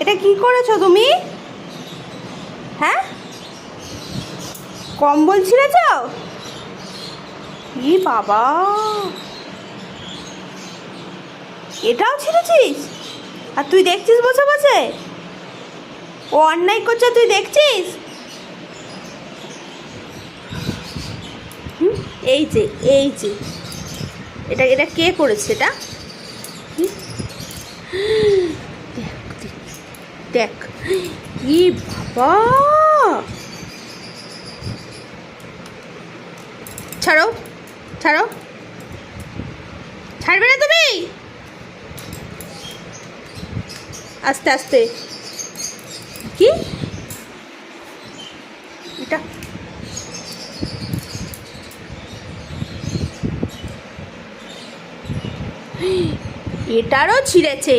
এটা কি করেছো তুমি? হ্যাঁ, কম্বল ছিঁড়েছ? ই বাবা, এটাও ছিঁড়েছিস? আর তুই দেখছিস বসে বসে? ও অন্যায় করছে, তুই দেখছিস? এই যে, এই যে, এটা এটা কে করেছে? এটা দেখ, ই বাবা, ছাড়ো ছাড়ো, ছাড়বে না তুমি? আস্তে আস্তে। কি এটা? এটারও ছিঁড়েছে।